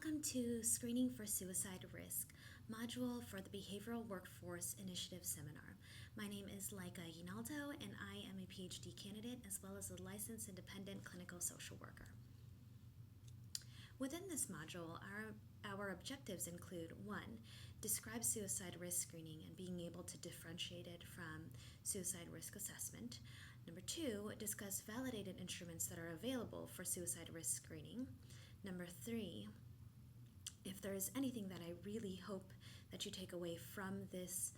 Welcome to Screening for Suicide Risk, module for the Behavioral Workforce Initiative Seminar. My name is Laika Yinaldo, and I am a PhD candidate as well as a licensed independent clinical social worker. Within this module, our objectives include 1. Describe suicide risk screening and being able to differentiate it from suicide risk assessment. Number 2, discuss validated instruments that are available for suicide risk screening. Number 3, if there is anything that I really hope that you take away from this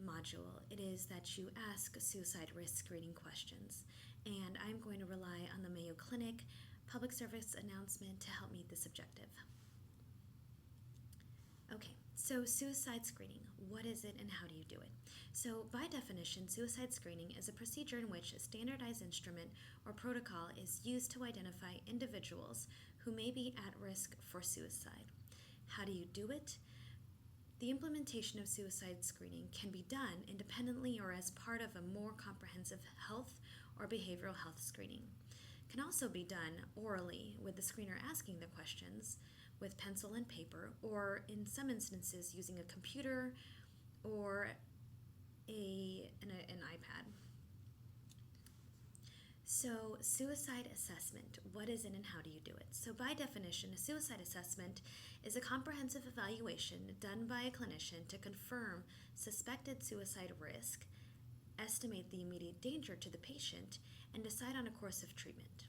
module, it is that you ask suicide risk screening questions. And I'm going to rely on the Mayo Clinic public service announcement to help meet this objective. Okay, so suicide screening, what is it and how do you do it? So by definition, suicide screening is a procedure in which a standardized instrument or protocol is used to identify individuals who may be at risk for suicide. How do you do it? The implementation of suicide screening can be done independently or as part of a more comprehensive health or behavioral health screening. It can also be done orally with the screener asking the questions with pencil and paper, or in some instances using a computer or an iPad. So suicide assessment, what is it and how do you do it? So by definition, a suicide assessment is a comprehensive evaluation done by a clinician to confirm suspected suicide risk, estimate the immediate danger to the patient, and decide on a course of treatment.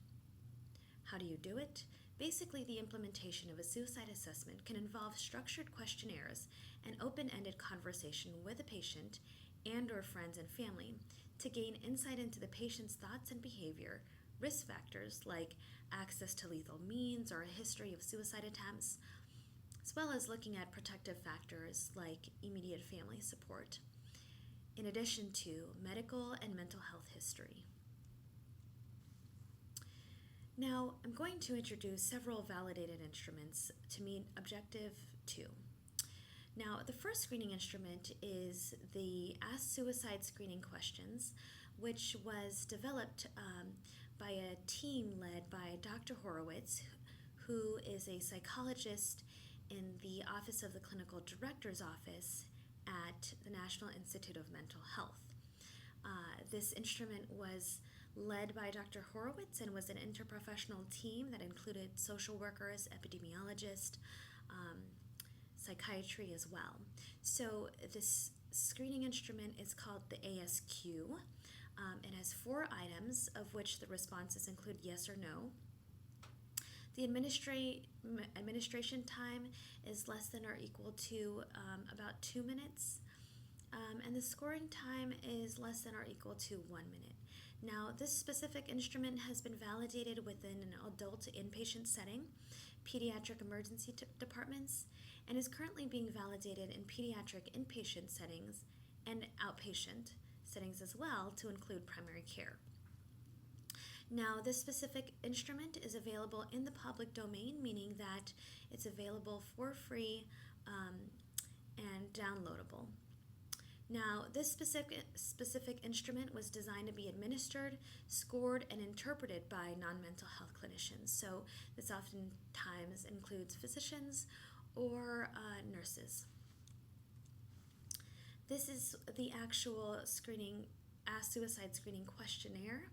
How do you do it? Basically, the implementation of a suicide assessment can involve structured questionnaires and open-ended conversation with the patient and/or friends and family to gain insight into the patient's thoughts and behavior, risk factors like access to lethal means or a history of suicide attempts, as well as looking at protective factors like immediate family support, in addition to medical and mental health history. Now, I'm going to introduce several validated instruments to meet Objective 2. Now, the first screening instrument is the Ask Suicide Screening Questions, which was developed by a team led by Dr. Horowitz, who is a psychologist in the Office of the Clinical Director's Office at the National Institute of Mental Health. This instrument was led by Dr. Horowitz and was an interprofessional team that included social workers, epidemiologists, psychiatry as well. So this screening instrument is called the ASQ. It has 4 items, of which the responses include yes or no. The administration time is less than or equal to about 2 minutes. And the scoring time is less than or equal to 1 minute. Now, this specific instrument has been validated within an adult inpatient setting, pediatric emergency departments, and is currently being validated in pediatric inpatient settings and outpatient settings as well, to include primary care. Now, this specific instrument is available in the public domain, meaning that it's available for free and downloadable. Now, this specific instrument was designed to be administered, scored, and interpreted by non-mental health clinicians. So this oftentimes includes physicians or nurses. This is the actual screening, Ask Suicide Screening Questionnaire.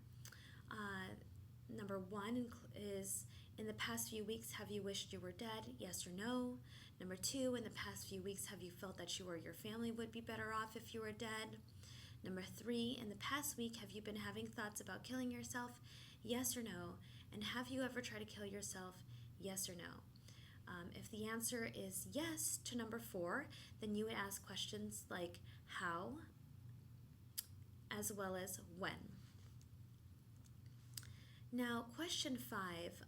Number 1 is, in the past few weeks, have you wished you were dead? Yes or no. Number 2, in the past few weeks, have you felt that you or your family would be better off if you were dead? Number 3, in the past week, have you been having thoughts about killing yourself? Yes or no. And have you ever tried to kill yourself? Yes or no. If the answer is yes to number 4, then you would ask questions like how, as well as when. Now, question 5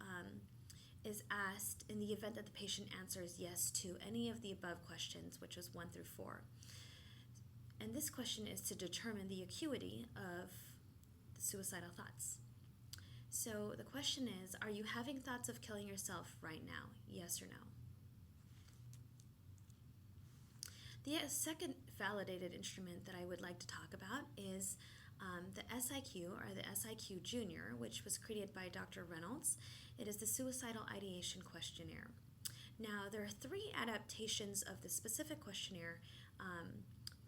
is asked in the event that the patient answers yes to any of the above questions, which was 1 through 4. And this question is to determine the acuity of the suicidal thoughts. So the question is, are you having thoughts of killing yourself right now? Yes or no? The second validated instrument that I would like to talk about is the SIQ, or the SIQ Junior, which was created by Dr. Reynolds. It is the Suicidal Ideation Questionnaire. Now, there are 3 adaptations of the specific questionnaire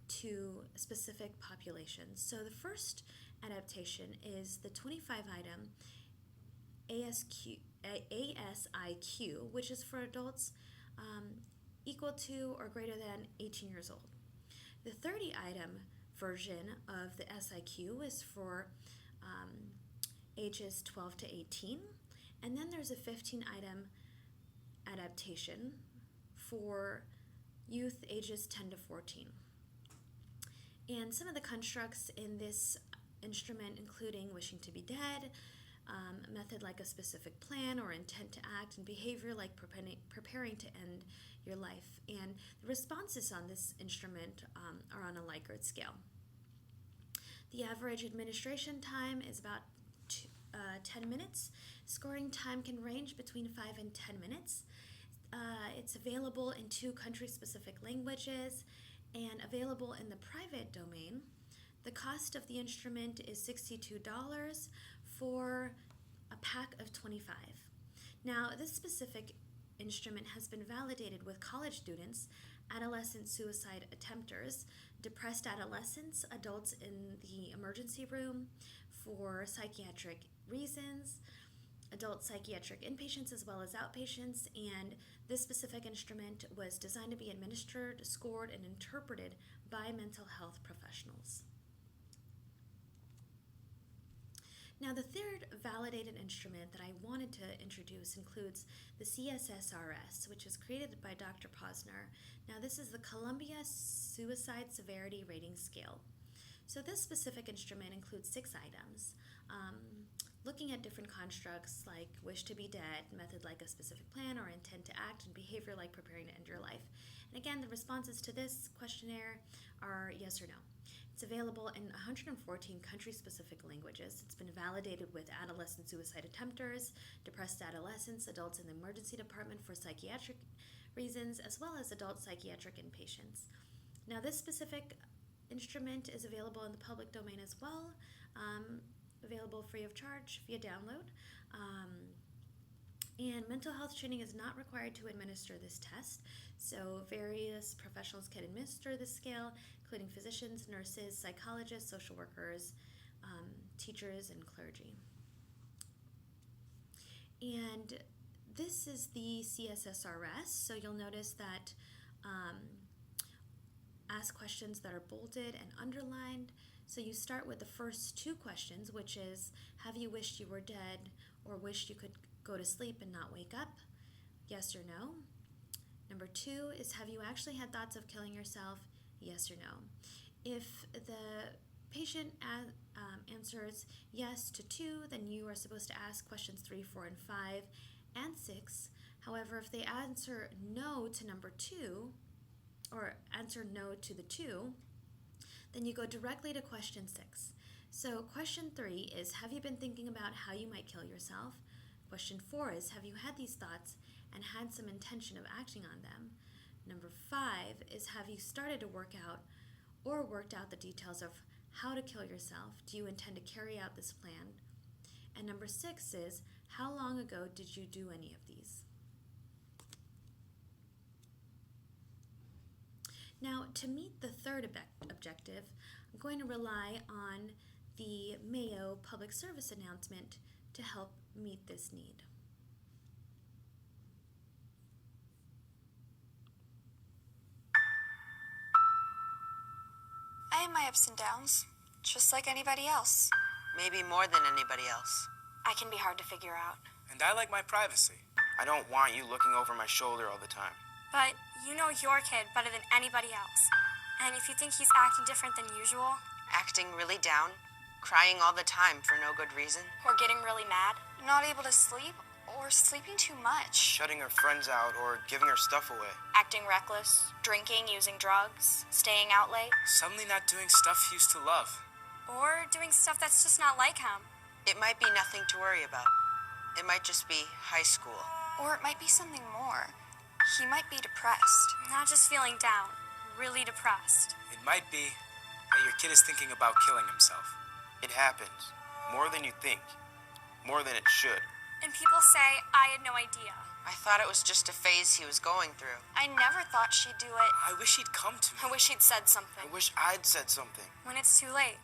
to specific populations. So the first adaptation is the 25-item ASIQ, which is for adults equal to or greater than 18 years old. The 30-item version of the SIQ is for ages 12 to 18, and then there's a 15-item adaptation for youth ages 10 to 14. And some of the constructs in this instrument including wishing to be dead, a method like a specific plan or intent to act, and behavior like preparing to end your life. And the responses on this instrument are on a Likert scale. The average administration time is about 10 minutes. Scoring time can range between 5 and 10 minutes. It's available in 2 country-specific languages and available in the private domain. The cost of the instrument is $62 for a pack of 25. Now, this specific instrument has been validated with college students, adolescent suicide attempters, depressed adolescents, adults in the emergency room for psychiatric reasons, adult psychiatric inpatients as well as outpatients, and this specific instrument was designed to be administered, scored, and interpreted by mental health professionals. Now, the third validated instrument that I wanted to introduce includes the C-SSRS, which was created by Dr. Posner. Now, this is the Columbia Suicide Severity Rating Scale. So this specific instrument includes 6 items, looking at different constructs like wish to be dead, method like a specific plan or intent to act, and behavior like preparing to end your life. And again, the responses to this questionnaire are yes or no. It's available in 114 country-specific languages. It's been validated with adolescent suicide attempters, depressed adolescents, adults in the emergency department for psychiatric reasons, as well as adult psychiatric inpatients. Now, this specific instrument is available in the public domain as well, available free of charge via download. And mental health training is not required to administer this test, so various professionals can administer this scale, including physicians, nurses, psychologists, social workers, teachers, and clergy. And this is the C-SSRS, so you'll notice that ask questions that are bolded and underlined. So you start with the first 2 questions, which is, have you wished you were dead or wished you could go to sleep and not wake up? Yes or no. Number 2 is, have you actually had thoughts of killing yourself? Yes or no. If the patient answers yes to 2, then you are supposed to ask questions 3, 4, and 5, and 6. However, if they answer no to number 2, or answer no to the 2, then you go directly to question 6. So question 3 is, have you been thinking about how you might kill yourself? Question 4 is, have you had these thoughts and had some intention of acting on them? Number 5 is, have you started to work out or worked out the details of how to kill yourself? Do you intend to carry out this plan? And number 6 is, how long ago did you do any of these? Now, to meet the third objective, I'm going to rely on the Mayo Public Service announcement to help meet this need. I have my ups and downs, just like anybody else. Maybe more than anybody else. I can be hard to figure out. And I like my privacy. I don't want you looking over my shoulder all the time. But you know your kid better than anybody else. And if you think he's acting different than usual, Acting really down, crying all the time for no good reason. or getting really mad, Not able to sleep, or sleeping too much. Shutting her friends out or giving her stuff away. acting reckless, drinking, using drugs, staying out late, Suddenly not doing stuff he used to love. or doing stuff that's just not like him. It might be nothing to worry about. It might just be high school. Or it might be something more. He might be depressed. Not just feeling down, really depressed. It might be that your kid is thinking about killing himself. It happens. More than you think. More than it should. And people say, I had no idea. I thought it was just a phase he was going through. I never thought she'd do it. I wish he'd come to me. I wish he'd said something. I wish I'd said something. When it's too late.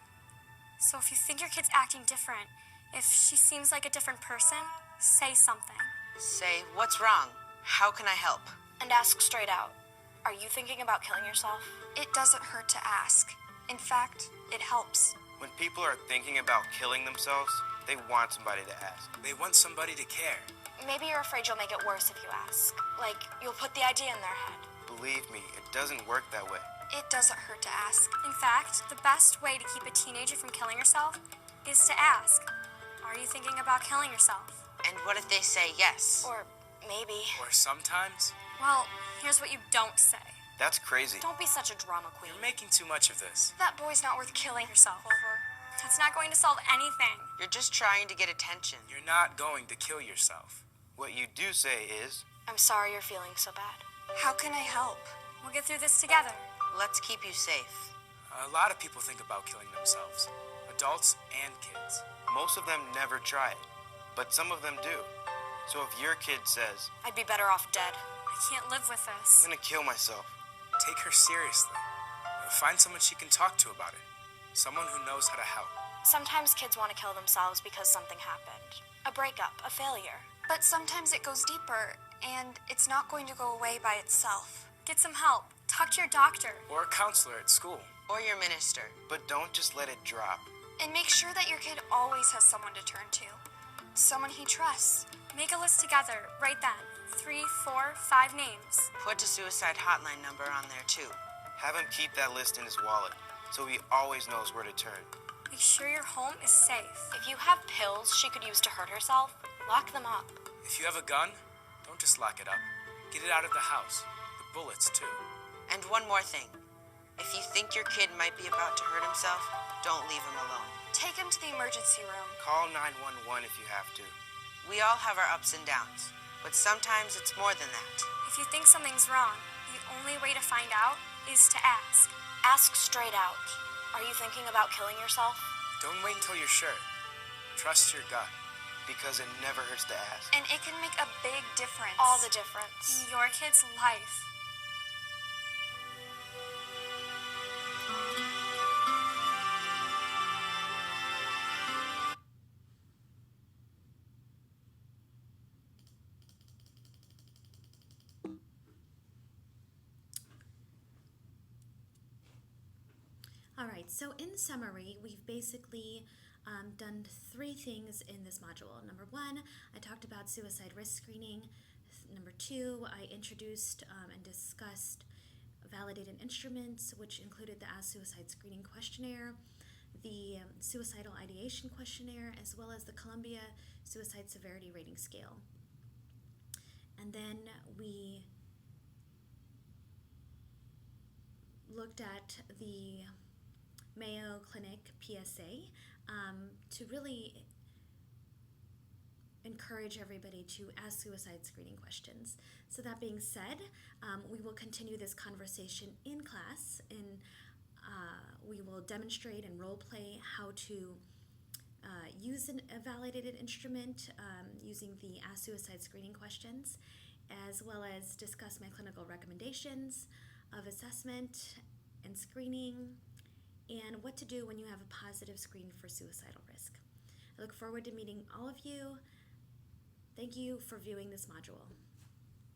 So if you think your kid's acting different, if she seems like a different person, say something. Say, what's wrong? How can I help? And ask straight out. Are you thinking about killing yourself? It doesn't hurt to ask. In fact, it helps. When people are thinking about killing themselves, they want somebody to ask. They want somebody to care. Maybe you're afraid you'll make it worse if you ask. Like, you'll put the idea in their head. Believe me, it doesn't work that way. It doesn't hurt to ask. In fact, the best way to keep a teenager from killing herself is to ask, are you thinking about killing yourself? And what if they say yes? Or maybe. Or sometimes. Well, here's what you don't say. That's crazy. Don't be such a drama queen. You're making too much of this. That boy's not worth killing Yourself. over. That's not going to solve anything. You're just trying to get attention. You're not going to kill yourself. What you do say is, I'm sorry you're feeling so bad. How can I help? We'll get through this together. Let's keep you safe. a lot of people think about killing themselves. Adults and kids. Most of them never try it, but some of them do. So if your kid says, I'd be better off dead. I can't live with I'm this. gonna kill myself, take her seriously. Find someone she can talk to about it. Someone who knows how to help. Sometimes kids want to kill themselves because something happened. A breakup, a failure. But sometimes it goes deeper, and it's not going to go away by itself. Get some help. Talk to your doctor. Or a counselor at school. Or your minister. But don't just let it drop. And make sure that your kid always has someone to turn to. Someone he trusts. Make a list together, right then. 3, 4, 5 names. Put a suicide hotline number on there too. Have him keep that list in his wallet, so he always knows where to turn. Make sure your home is safe. If you have pills she could use to hurt herself, lock them up. If you have a gun, don't just lock it up. Get it out of the house. The bullets, too. And one more thing. If you think your kid might be about to hurt himself, don't leave him alone. Take him to the emergency room. Call 911 if you have to. We all have our ups and downs, but sometimes it's more than that. If you think something's wrong, the only way to find out is to ask. Ask straight out. Are you thinking about killing yourself? Don't wait until you're sure. Trust your gut, because it never hurts to ask. And it can make a big difference. All the difference. In your kid's life. Alright, so in summary, we've basically done 3 things in this module. Number 1, I talked about suicide risk screening. Number 2, I introduced and discussed validated instruments, which included the Ask Suicide Screening Questionnaire, the Suicidal Ideation Questionnaire, as well as the Columbia Suicide Severity Rating Scale. And then we looked at the Mayo Clinic PSA to really encourage everybody to ask suicide screening questions. So that being said, we will continue this conversation in class, and we will demonstrate and role play how to use a validated instrument using the Ask Suicide Screening questions, as well as discuss my clinical recommendations of assessment and screening, and what to do when you have a positive screen for suicidal risk. I look forward to meeting all of you. Thank you for viewing this module.